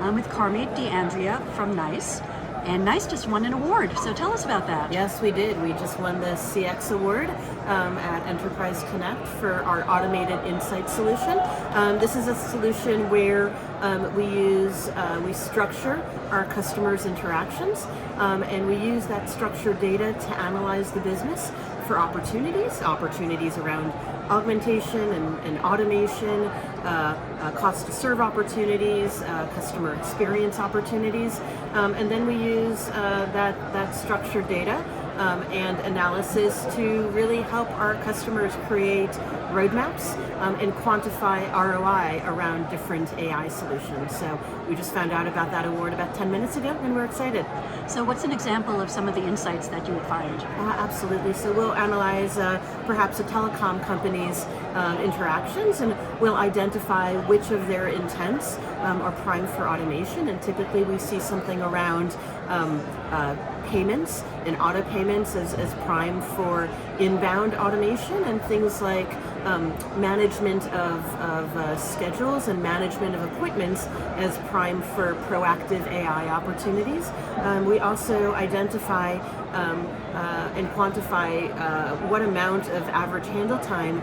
I'm with Carmit from NiCE, and NiCE just won an award, so tell us about that. Yes, we did. We just won the CX award at Enterprise Connect for our automated insight solution. This is a solution where we structure our customers' interactions, and we use that structured data to analyze the business for opportunities around augmentation and automation, cost to serve opportunities, customer experience opportunities, and then we use that structured data and analysis to really help our customers create roadmaps and quantify ROI around different AI solutions. So we just found out about that award about 10 minutes ago, and we're excited. So what's an example of some of the insights that you would find? Absolutely. So we'll analyze perhaps a telecom company's interactions, and we'll identify which of their intents are primed for automation. And typically we see something around payments and auto payments as prime for inbound automation, and things like management of schedules and management of appointments as prime for proactive AI opportunities. We also identify and quantify what amount of average handle time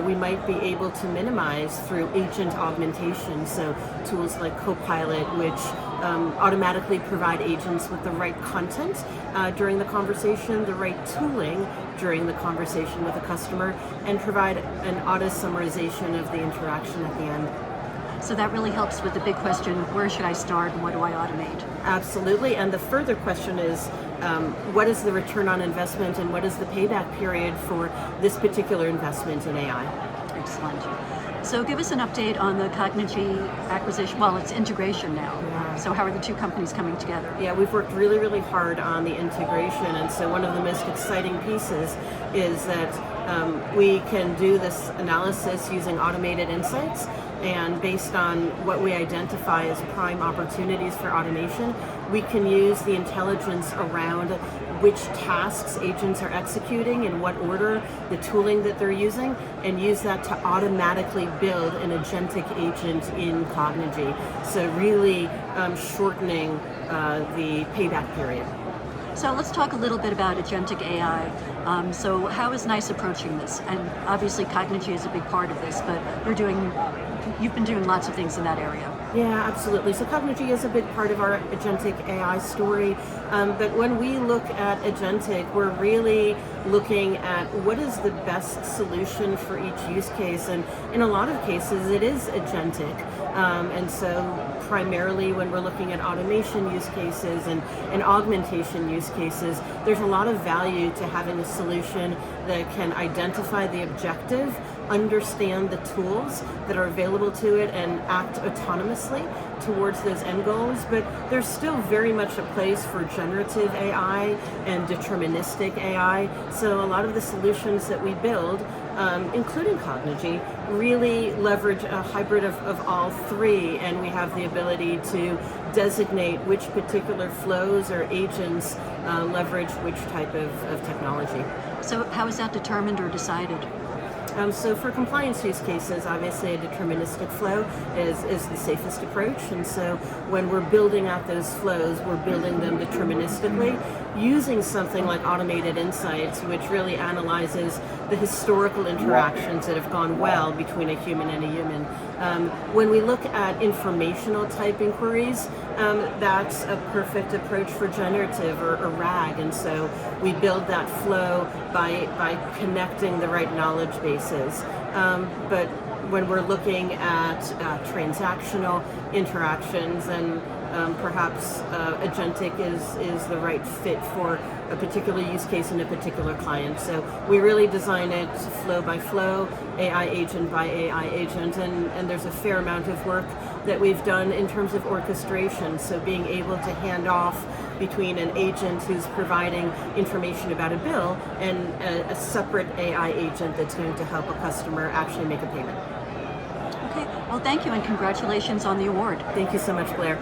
we might be able to minimize through agent augmentation. So tools like Copilot, which automatically provide agents with the right content during the conversation, the right tooling during the conversation with the customer, and provide an auto summarization of the interaction at the end. So that really helps with the big question, where should I start and what do I automate? Absolutely, and the further question is, what is the return on investment and what is the payback period for this particular investment in AI? Excellent. So give us an update on the Cognigy acquisition. Well, it's integration now. Yeah. So how are the two companies coming together? Yeah, we've worked really, really hard on the integration, and so one of the most exciting pieces is that we can do this analysis using automated insights, and based on what we identify as prime opportunities for automation, we can use the intelligence around which tasks agents are executing, in what order, the tooling that they're using, and use that to automatically build an agentic agent in Cognigy. So really shortening the payback period. So let's talk a little bit about agentic AI. So how is NiCE approaching this? And obviously Cognigy is a big part of this, but you've been doing lots of things in that area. Yeah, absolutely. So Cognigy is a big part of our agentic AI story. But when we look at agentic, we're really looking at what is the best solution for each use case. And in a lot of cases, it is agentic. And so primarily when we're looking at automation use cases and augmentation use cases, there's a lot of value to having a solution that can identify the objective, understand the tools that are available to it, and act autonomously towards those end goals. But there's still very much a place for generative AI and deterministic AI. So a lot of the solutions that we build, including Cognigy, really leverage a hybrid of all three, and we have the ability to designate which particular flows or agents leverage which type of technology. So how is that determined or decided? So for compliance use cases, obviously a deterministic flow is the safest approach, and so when we're building out those flows, we're building them deterministically using something like automated insights, which really analyzes the historical interactions that have gone well between a human and a human. When we look at informational type inquiries, that's a perfect approach for generative or RAG, and so we build that flow by connecting the right knowledge bases. But when we're looking at transactional interactions, and perhaps agentic is the right fit for a particular use case and a particular client. So we really design it flow by flow, AI agent by AI agent, and there's a fair amount of work that we've done in terms of orchestration. So being able to hand off between an agent who's providing information about a bill and a separate AI agent that's going to help a customer actually make a payment. Okay, well thank you and congratulations on the award. Thank you so much, Blair.